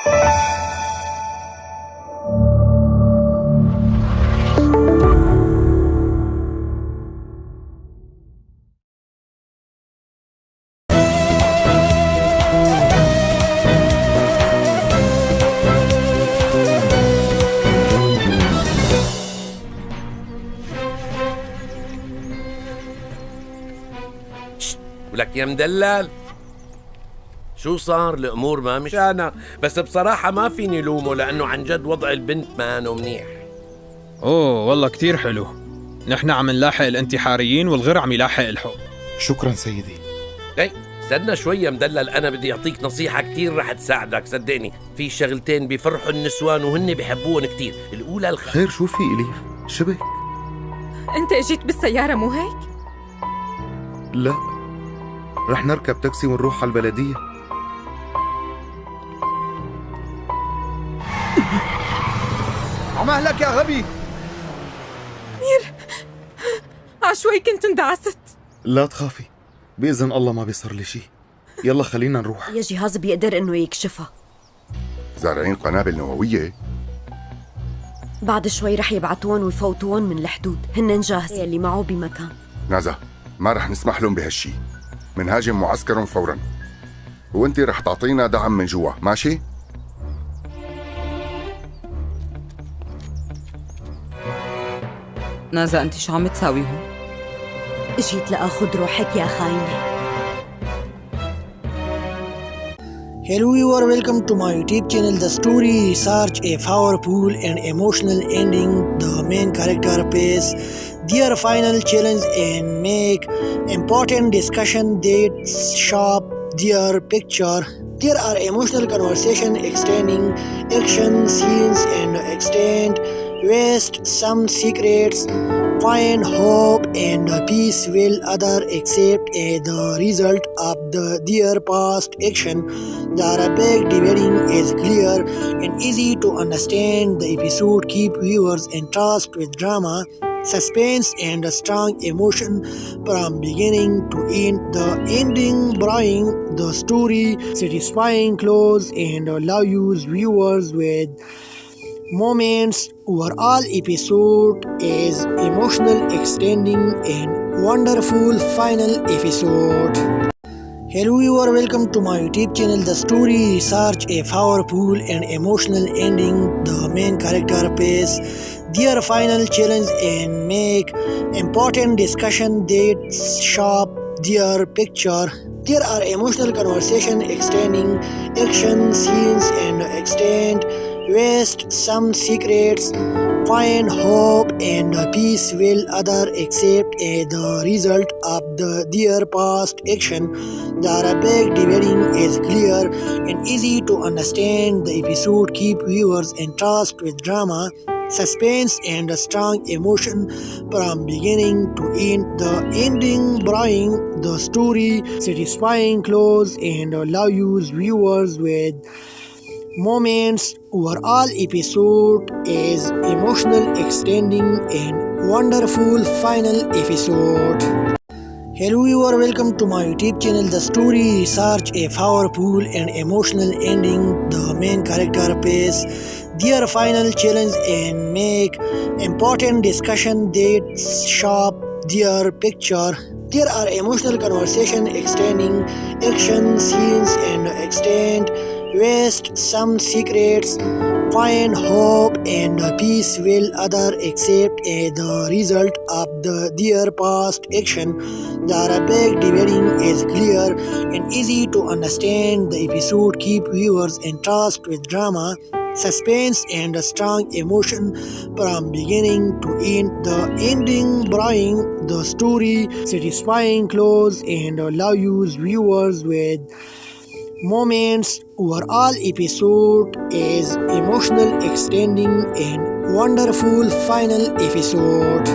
ولك يا مدلل، شو صار؟ الأمور ما مشانة، بس بصراحة ما فيني لومه لأنه عن جد وضع البنت ما أنه منيح. أوه والله كتير حلو. نحن عم نلاحق الانتحاريين والغير عم يلاحق الحب. شكرا سيدي. هي استنى شوي يا مدلل، أنا بدي أعطيك نصيحة كتير رح تساعدك. صدقني في شغلتين بيفرحوا النسوان وهن بيحبوهم كتير. الأولى خير شو في إليف؟ شبك؟ أنت اجيت بالسيارة مو هيك؟ لا، رح نركب تاكسي ونروح على البلدية. عمهلك يا غبي. مير، عشوي كنت اندعست. لا تخافي، بإذن الله ما بيصير لي شي. يلا خلينا نروح. يا جهاز بيقدر إنه يكشفها. زارعين قنابل نووية؟ بعد شوي رح يبعتون ويفوتون من الحدود. هن جاهزين اللي معه بمكان. نازا، ما رح نسمح لهم بهالشي. منهاجم معسكرهم فورا، وانتي رح تعطينا دعم من جوا، ماشي؟ نازا انت شو عم تساوي هون؟ اجيت لأخذ روحك يا خاينة. Hello viewer, welcome to my YouTube channel. The story research a powerful and emotional ending. The main character face their final challenge and make important discussion that shape their picture. There are emotional conversation, extending action scenes and extend waste some secrets. Find hope and peace will other accept the result of their past action. The big dividing is clear and easy to understand. The episode keep viewers entranced with drama, suspense and strong emotion from beginning to end. The ending bring the story satisfying close and allows viewers with moments. Overall episode is emotional, extending and wonderful final episode. Hello viewer, welcome to my YouTube channel. The story research a powerful and emotional ending. The main character face their final challenge and make important discussion that shape their picture. There are emotional conversation, extending action scenes and extend waste some secrets. Find hope and peace will other accept the result of their past action. The big dividing is clear and easy to understand. The episode keep viewers entranced with drama, suspense and strong emotion from beginning to end. The ending bring the story satisfying close and allows viewers with moments. Overall episode is emotional, extending and wonderful final episode. Hello viewer, welcome to my YouTube channel. The story research a powerful and emotional ending. The main character face their final challenge and make important discussion that shape their picture. There are emotional conversation, extending action scenes and extend waste some secrets. Find hope and peace will other accept the result of their past action. The big dividing is clear and easy to understand. The episode keep viewers entranced with drama, suspense and strong emotion from beginning to end. The ending bring the story satisfying close and allows viewers with moments. Overall episode is emotional, extending and wonderful final episode.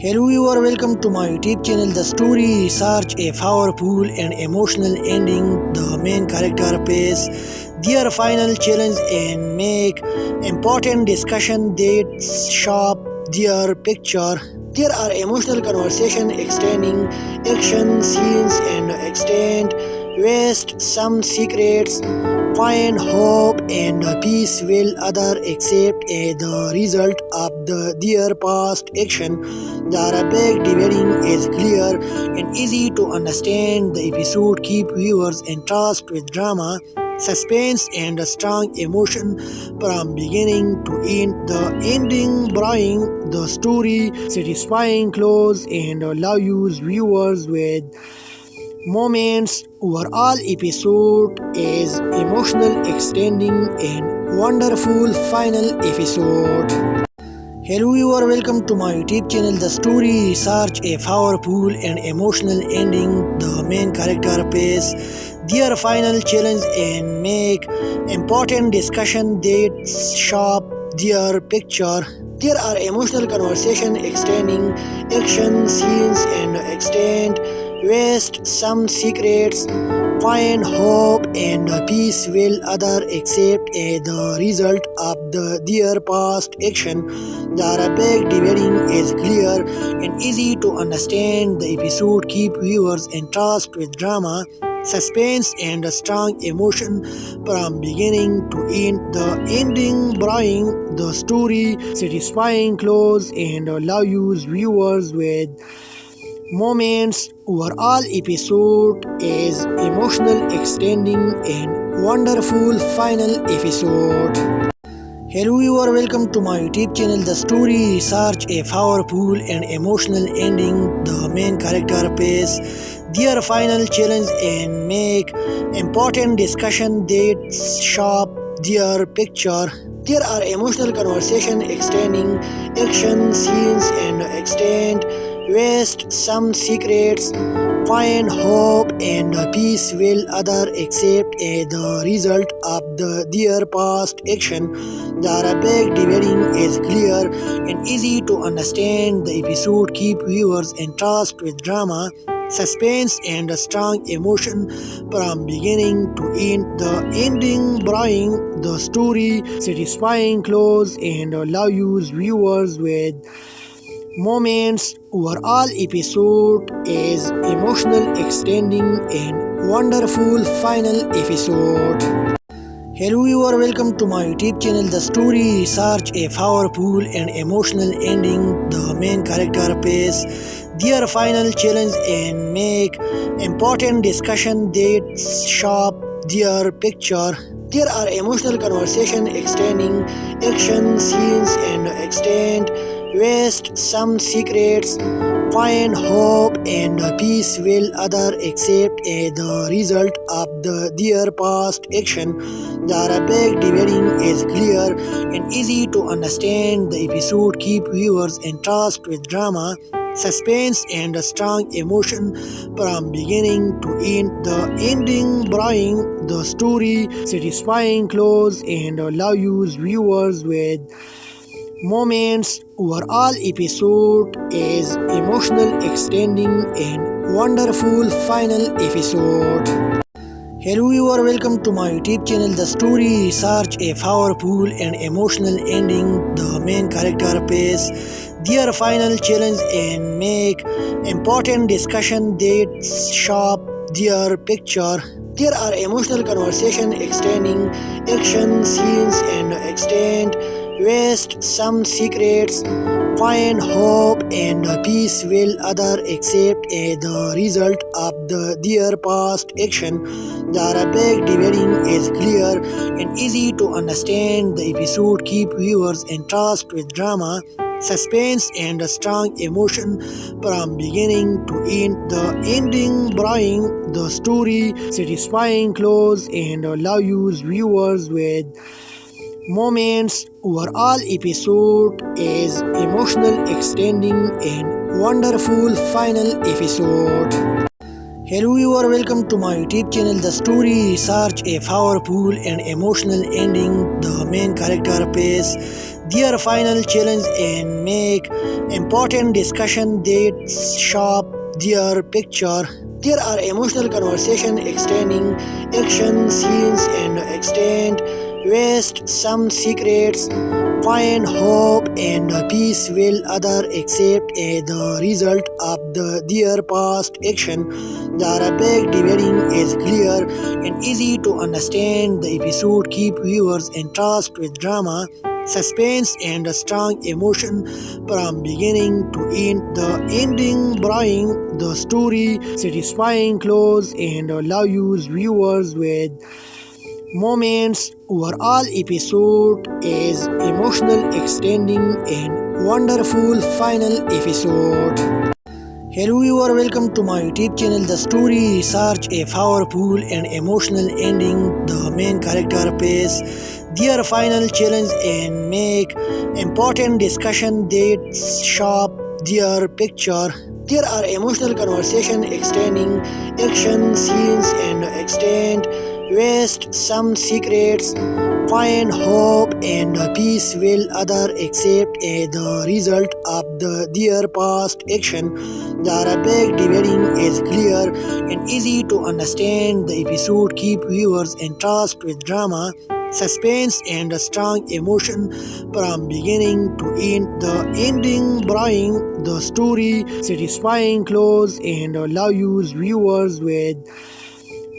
Hello viewer, welcome to my YouTube channel. The story research a powerful and emotional ending. The main character face their final challenge and make important discussion that shape their picture. There are emotional conversation, extending action scenes and extend waste some secrets. Find hope and peace will other accept the result of their past action. The Arabic dividing is clear and easy to understand. The episode keep viewers entranced with drama, suspense and a strong emotion from beginning to end. The ending bring the story satisfying close and allows viewers with moments. Overall episode is emotional, extending and wonderful final episode. Hello viewer, welcome to my YouTube channel. The story research a powerful and emotional ending. The main character face their final challenge and make important discussion that shape their picture. There are emotional conversation, extending action scenes and extend waste some secrets, find hope and peace will other accept the result of their past action. The Arabic dividing is clear and easy to understand. The episode keep viewers entranced with drama, suspense and a strong emotion from beginning to end. The ending bring the story satisfying close and allows viewers with moments. Overall episode is emotional, extending and wonderful final episode. Hello viewer, welcome to my YouTube channel. The story research a powerful and emotional ending. The main character face their final challenge and make important discussion that shape their picture. There are emotional conversation, extending action scenes and extend waste some secrets, find hope and peace will other accept the result of their past action. The Arabic dividing is clear and easy to understand. The episode keep viewers entranced with drama, suspense and a strong emotion from beginning to end. The ending bring the story satisfying close and allows viewers with moments. Overall episode is emotional, extending and wonderful final episode. Hello viewer, welcome to my YouTube channel. The story research a powerful and emotional ending. The main character face their final challenge and make important discussion that shape their picture. There are emotional conversation, extending action scenes and extend waste some secrets, find hope and peace will other accept the result of their past action. The Arabic dividing is clear and easy to understand. The episode keep viewers entranced with drama, suspense and a strong emotion from beginning to end. The ending bring the story satisfying close and allows viewers with moments. Overall episode is emotional, extending and wonderful final episode. Hello viewer, welcome to my YouTube channel. The story research a powerful and emotional ending. The main character face their final challenge and make important discussion that shape their picture. There are emotional conversation, extending action scenes and extend waste some secrets, find hope and peace will other accept the result of their past action. The Arabic dividing is clear and easy to understand. The episode keep viewers entranced with drama, suspense and a strong emotion from beginning to end. The ending bring the story satisfying close and allows viewers with moments. Overall episode is emotional, extending and wonderful final episode. Hello viewer, welcome to my YouTube channel. The story research a powerful and emotional ending. The main character face their final challenge and make important discussion that shape their picture. There are emotional conversation, extending action scenes and extend waste some secrets, find hope and peace will other accept the result of their past action. The Arabic dividing is clear and easy to understand. The episode keep viewers entranced with drama, suspense and a strong emotion from beginning to end. The ending bring the story satisfying close and allow viewers with moments. Overall episode is emotional, extending and wonderful final episode. Hello viewer, welcome to my YouTube channel. The story research a powerful and emotional ending. The main character face their final challenge and make important discussion that shape their picture. There are emotional conversation, extending action scenes and extend waste some secrets, find hope and peace will other accept the result of their past action. The Arabic dividing is clear and easy to understand. The episode keep viewers entranced with drama, suspense and a strong emotion from beginning to end. The ending bring the story satisfying close and allow viewers with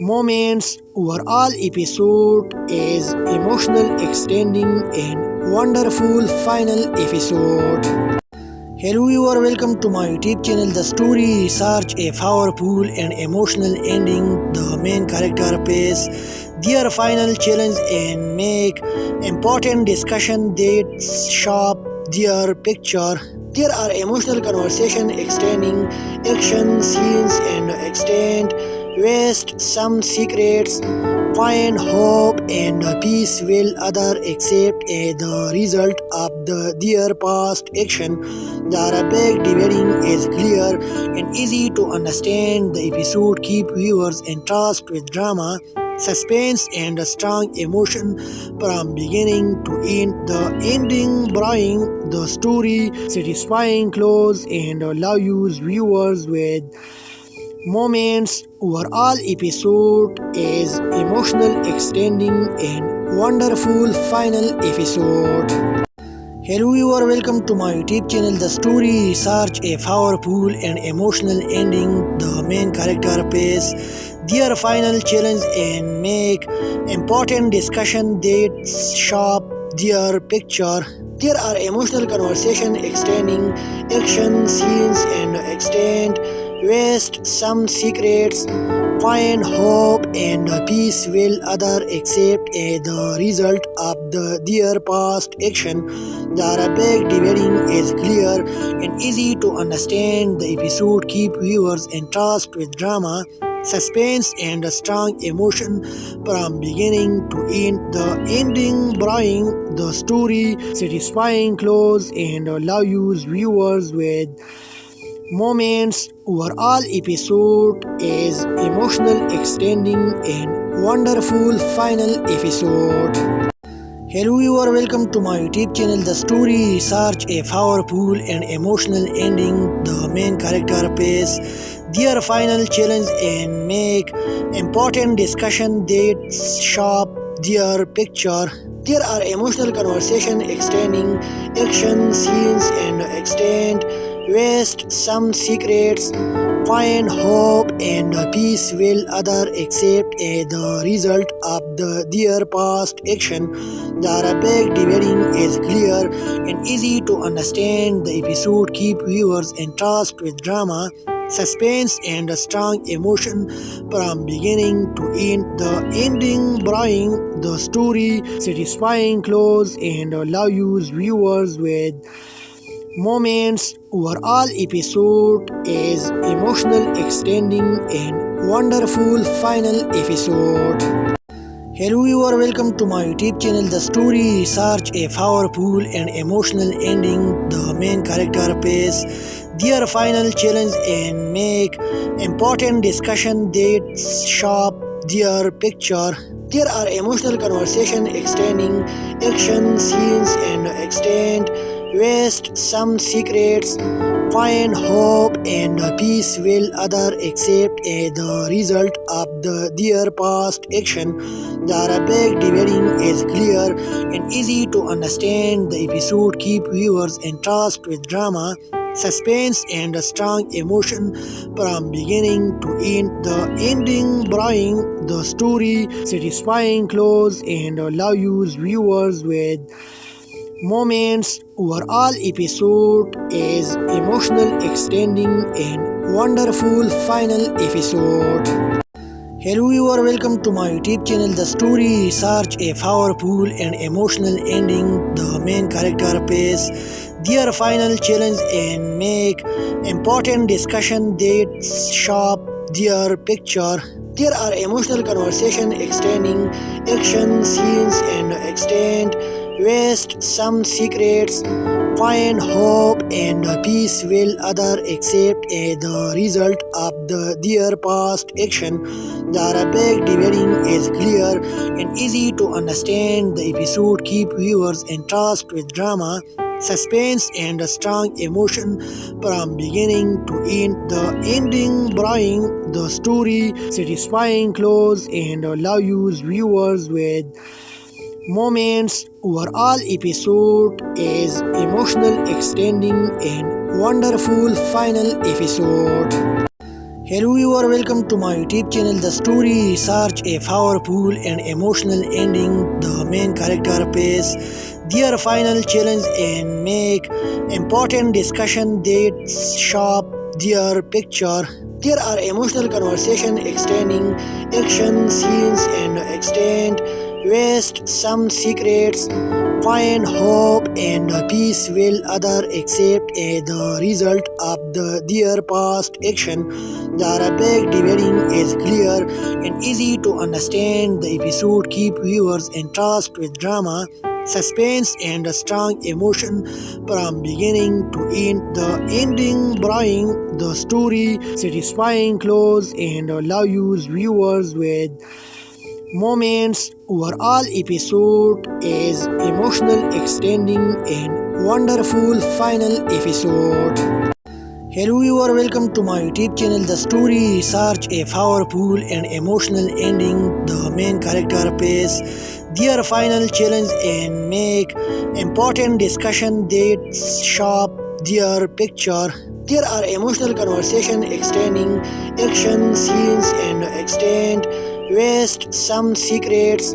moments. Overall episode is emotional, extending and wonderful final episode. Hello viewer, welcome to my YouTube channel. The story research a powerful and emotional ending. The main character face their final challenge and make important discussion that shape their picture. There are emotional conversation, extending action scenes and extend waste some secrets, find hope and peace will other accept the result of their past action. The Arabic dividing is clear and easy to understand. The episode keep viewers entranced with drama, suspense and a strong emotion from beginning to end. The ending bring the story satisfying close and allow viewers with moments. Overall episode is emotional, extending and wonderful final episode. Hello viewer, welcome to my YouTube channel. The story research a powerful and emotional ending. The main character face their final challenge and make important discussion that shape their picture. There are emotional conversation, extending action scenes and extend waste some secrets, find hope and peace will other accept the result of their past action. The Arabic dividing is clear and easy to understand. The episode keep viewers entranced with drama, suspense and a strong emotion from beginning to end. The ending bring the story satisfying close and allow viewers with moments. Overall episode is emotional, extending and wonderful final episode. Hello viewer, welcome to my YouTube channel. The story research a powerful and emotional ending. The main character face their final challenge and make important discussion that shape their picture. There are emotional conversation, extending action scenes and extend waste some secrets, find hope and peace will other accept the result of their past action. The Arabic dividing is clear and easy to understand. The episode keep viewers entranced with drama, suspense and a strong emotion from beginning to end. The ending bring the story satisfying close and allow viewers with moments. Overall episode is emotional, extending and wonderful final episode. Hello viewer, welcome to my YouTube channel. The story research a powerful and emotional ending. The main character face their final challenge and make important discussion that shape their picture. There are emotional conversation, extending action scenes and extend waste some secrets, find hope and peace will other accept the result of their past action. The Arabic dividing is clear and easy to understand. The episode keep viewers entranced with drama, suspense and strong emotion from beginning to end. The ending bring the story satisfying close and allows viewers with moments. Overall episode is emotional, extending and wonderful final episode. Hello viewer, welcome to my YouTube channel. The story research a powerful and emotional ending. The main character face their final challenge and make important discussion that shape their picture. There are emotional conversation, extending action scenes and extend waste some secrets, find hope and peace will other accept the result of their past action. The Arabic dividing is clear and easy to understand. The episode keep viewers entranced with drama, suspense and strong emotion from beginning to end. The ending bring the story satisfying close and allows viewers with moments. Overall episode is emotional, extending and wonderful final episode. Hello viewer, welcome to my YouTube channel. The story research a powerful and emotional ending. The main character face their final challenge and make important discussion that shape their picture. There are emotional conversation, extending action scenes and extend waste some secrets, find hope and peace will other accept the result of their past action. The Arabic dividing is clear and easy to understand. The episode keep viewers entranced with drama, suspense and strong emotion from beginning to end. The ending bring the story satisfying close and allows viewers with moments. Overall episode is emotional, extending and wonderful final episode. Hello viewer, welcome to my YouTube channel. The story research a powerful and emotional ending. The main character face their final challenge and make important discussion that shape their picture. There are emotional conversation, extending action scenes and extend waste some secrets,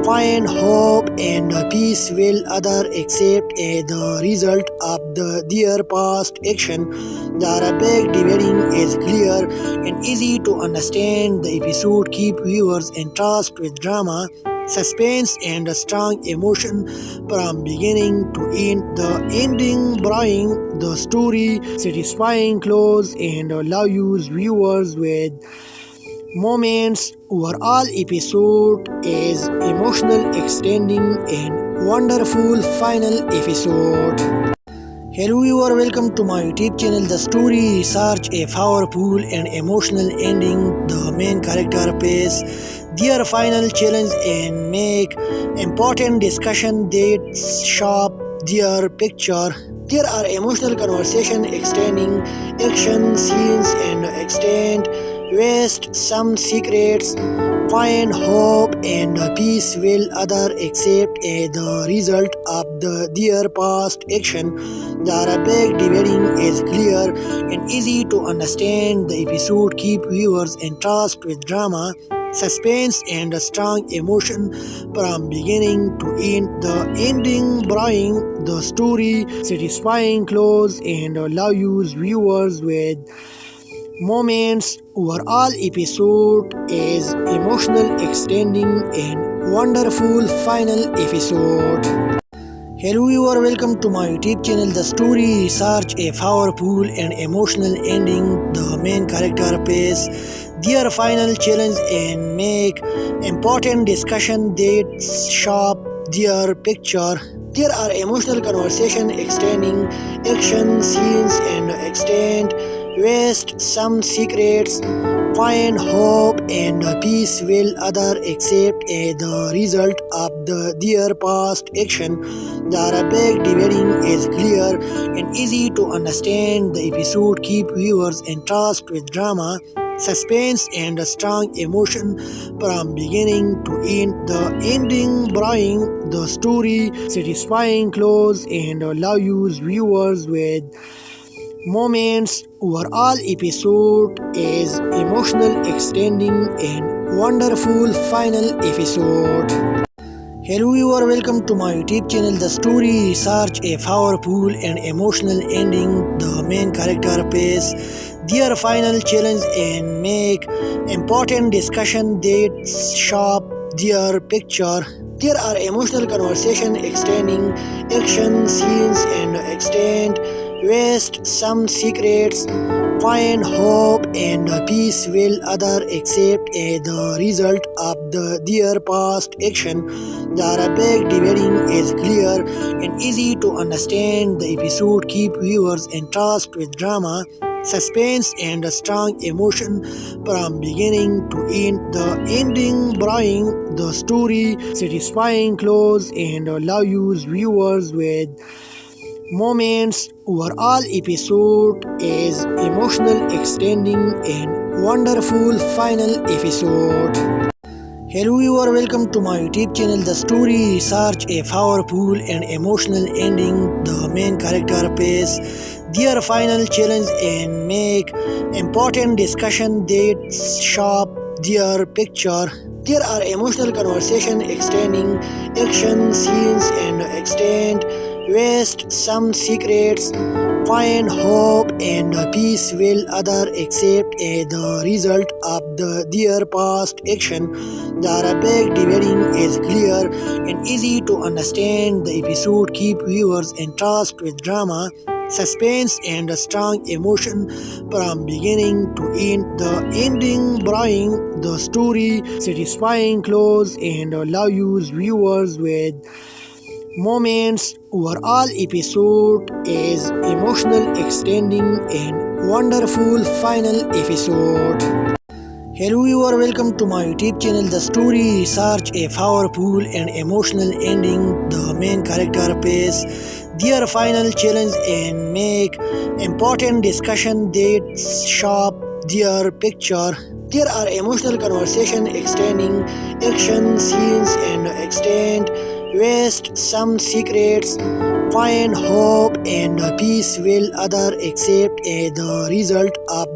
find hope and peace will other accept the result of their past action. The Arabic dividing is clear and easy to understand. The episode keep viewers entranced with drama, suspense and strong emotion from beginning to end. The ending bring the story satisfying close and allows viewers with moments. Overall episode is emotional, extending and wonderful final episode. Hello viewer, welcome to my YouTube channel. The story research a powerful and emotional ending. The main character face their final challenge and make important discussion that shape their picture. There are emotional conversation, extending action scenes and extend waste some secrets, find hope and peace will other accept the result of their past action. The Arabic dividing is clear and easy to understand. The episode keep viewers entranced with drama, suspense and strong emotion from beginning to end. The ending bring the story satisfying close and allows viewers with moments. Overall episode is emotional, extending and wonderful final episode. Hello viewer, welcome to my YouTube channel. The story research a powerful and emotional ending. The main character face their final challenge and make important discussion that shape their picture. There are emotional conversation, extending action scenes and extend waste some secrets, find hope and peace will other accept the result of their past action. The Arabic dividing is clear and easy to understand. The episode keep viewers entranced with drama, suspense and a strong emotion from beginning to end. The ending bring the story satisfying close and allows viewers with moments. Overall episode is emotional, extending and wonderful final episode. Hello viewer, welcome to my YouTube channel. The story research a powerful and emotional ending. The main character face their final challenge and make important discussion that shape their picture. There are emotional conversation, extending action scenes and extend waste some secrets, find hope and peace will other accept the result of their past action. The Arabic dividing is clear and easy to understand. The episode keep viewers entranced with drama, suspense and a strong emotion from beginning to end. The ending bring the story satisfying close and allows viewers with moments. Overall episode is emotional, extending and wonderful final episode. Hello viewer, welcome to my YouTube channel. The story research a powerful and emotional ending. The main character face their final challenge and make important discussion that shape their picture. There are emotional conversation, extending action scenes and extend waste some secrets, find hope and peace will other accept the result of their past action. The Arabic dividing is clear and easy to understand. The episode keep viewers entranced with drama, suspense and a strong emotion from beginning to end. The ending bring the story satisfying close and allows viewers with moments. Overall episode is emotional, extending and wonderful final episode. Hello viewer, welcome to my YouTube channel. The story research a powerful and emotional ending. The main character face their final challenge and make important discussion that shape their picture. There are emotional conversation, extending action scenes and extend waste some secrets, find hope and peace will other accept the result of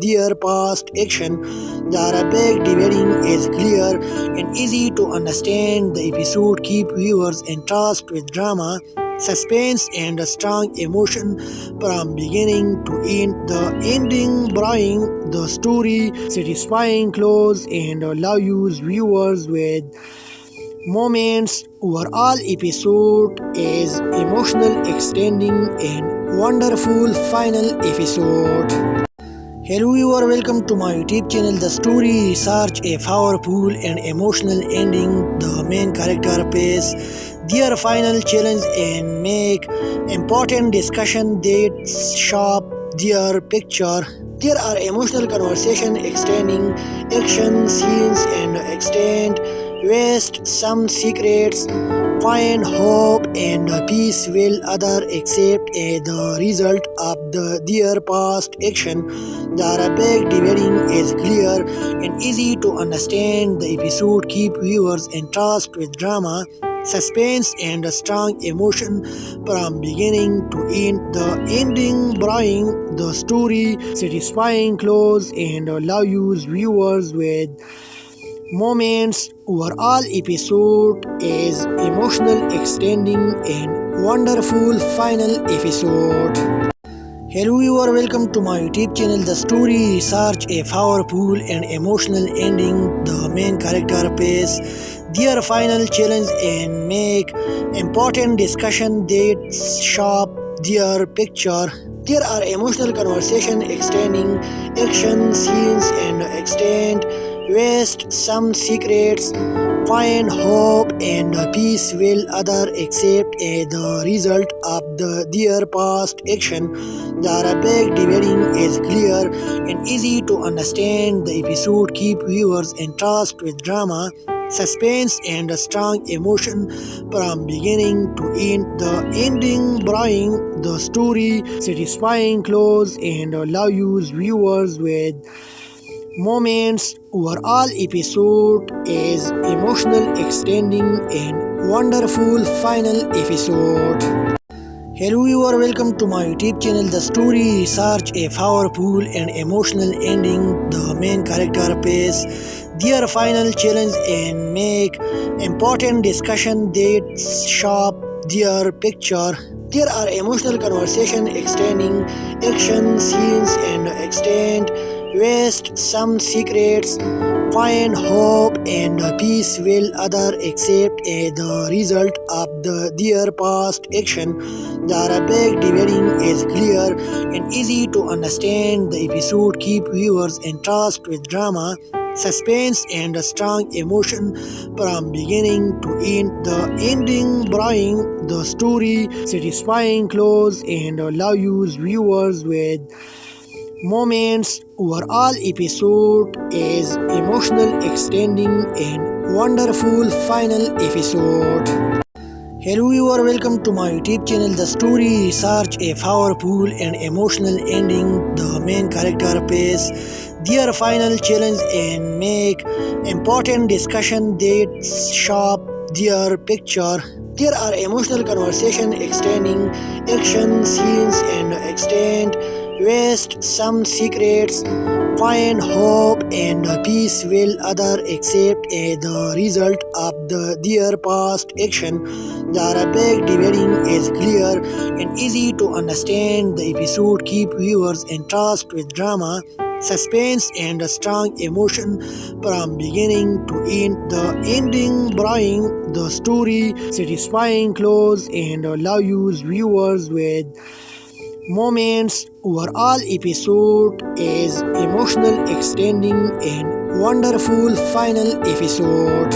their past action. The Arabic dividing is clear and easy to understand. The episode keep viewers entranced with drama, suspense and a strong emotion from beginning to end. The ending bring the story satisfying close and allows viewers with moments. Overall episode is emotional, extending and wonderful final episode. Hello viewer, welcome to my YouTube channel. The story research a powerful and emotional ending. The main character face their final challenge and make important discussion that shape their picture. There are emotional conversation, extending action scenes and extend waste some secrets, find hope and peace will other accept the result of their past action. The Arabic dividing is clear and easy to understand. The episode keep viewers entranced with drama, suspense and a strong emotion from beginning to end. The ending bring the story satisfying close and allows viewers with moments. Overall episode is emotional, extending and wonderful final episode. Hello viewer, welcome to my YouTube channel. The story research a powerful and emotional ending. The main character face their final challenge and make important discussion that shape their picture. There are emotional conversation, extending action scenes and extend waste some secrets, find hope and peace will other accept the result of their past action. The Arabic dividing is clear and easy to understand. The episode keep viewers entranced with drama, suspense and a strong emotion from beginning to end. The ending bring the story satisfying close and allow viewers with moments. Overall episode is emotional, extending and wonderful final episode. Hello viewer, welcome to my YouTube channel. The story research a powerful and emotional ending. The main character face their final challenge and make important discussion that shape their picture. There are emotional conversation, extending action scenes and extend waste some secrets. Find hope and peace will other accept the result of their past action. The Arabic dividing is clear and easy to understand. The episode keep viewers entranced with drama, suspense and a strong emotion from beginning to end. The ending bring the story satisfying close and allow viewers with moments. Overall episode is emotional, extending and wonderful final episode. Hello viewer, welcome to my YouTube channel. The story research a powerful and emotional ending. The main character face their final challenge and make important discussion that shape their picture. There are emotional conversation, extending action scenes and extend waste some secrets. Find hope and peace will other accept the result of their past action. The Arabic dividing is clear and easy to understand. The episode keep viewers entranced with drama, suspense and a strong emotion from beginning to end. The ending bring the story satisfying close and allow viewers with moments. Overall episode is emotional, extending and wonderful final episode.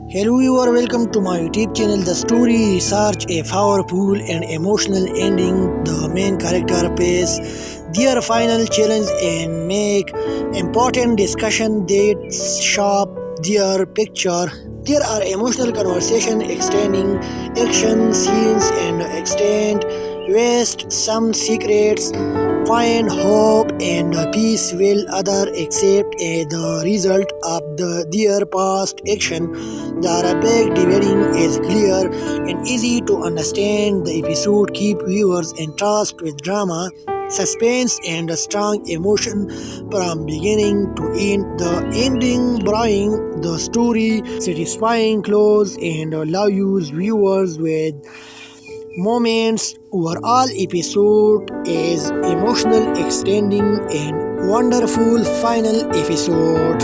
Hello viewer, welcome to my YouTube channel. The story research a powerful and emotional ending. The main character face their final challenge and make important discussion that shape their picture. There are emotional conversation, extending action scenes and extend waste some secrets. Find hope and peace will other accept the result of their past action. The Arabic dividing is clear and easy to understand. The episode keep viewers entranced with drama, suspense and a strong emotion from beginning to end. The ending bring the story satisfying close and allow viewers with moments. Overall episode is emotional, extending and wonderful final episode.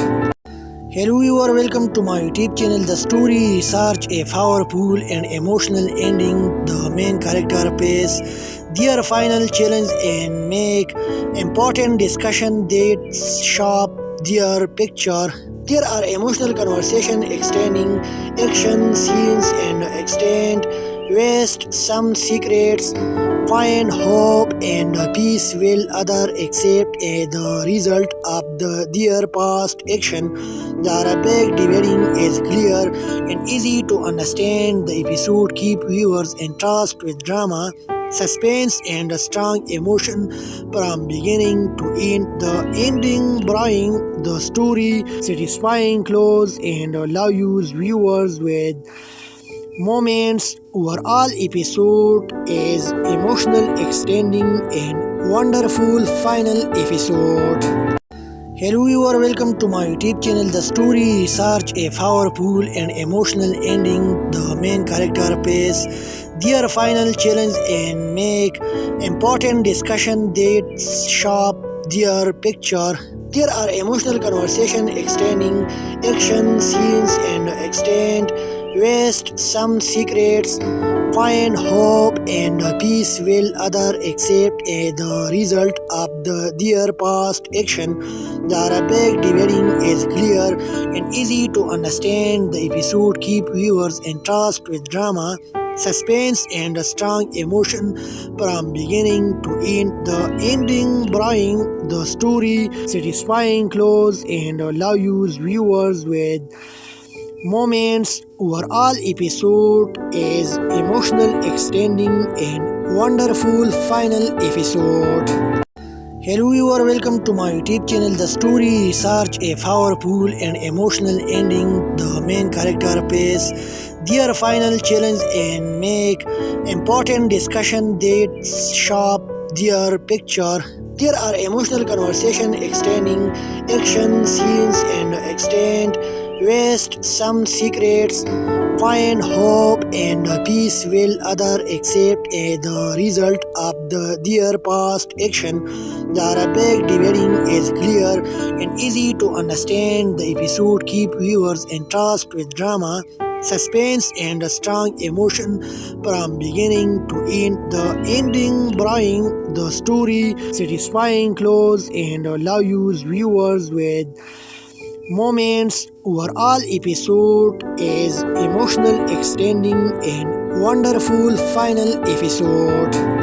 Hello viewer, welcome to my YouTube channel. The story research a powerful and emotional ending. The main character face their final challenge and make important discussion that shape their picture. There are emotional conversation, extending action scenes and extend waste some secrets. Find hope and peace will other accept the result of their past action. The Arabic dividing is clear and easy to understand. The episode keep viewers entranced with drama, suspense and a strong emotion from beginning to end. The ending bring the story satisfying close and allow viewers with moments. Overall episode is emotional, extending and wonderful final episode. Hello viewer, welcome to my YouTube channel. The story research a powerful and emotional ending. The main character face their final challenge and make important discussion that shape their picture. There are emotional conversation, extending action scenes and extend waste some secrets. Find hope and peace will other accept the result of their past action. The Arabic dividing is clear and easy to understand. The episode keep viewers entranced with drama, suspense and a strong emotion from beginning to end. The ending bringing the story satisfying close and allows viewers with moments. Overall episode is emotional, extending and wonderful final episode. Hello viewer, welcome to my YouTube channel. The story research a powerful and emotional ending. The main character face their final challenge and make important discussion that shape their picture. There are emotional conversation, extending action scenes and extend waste some secrets, find hope and peace will other accept the result of their past action. The Arabic dividing is clear and easy to understand. The episode keep viewers entranced with drama, suspense and a strong emotion from beginning to end. The ending bringing the story satisfying close and allows viewers with moments. Overall episode is emotional, extending and wonderful final episode.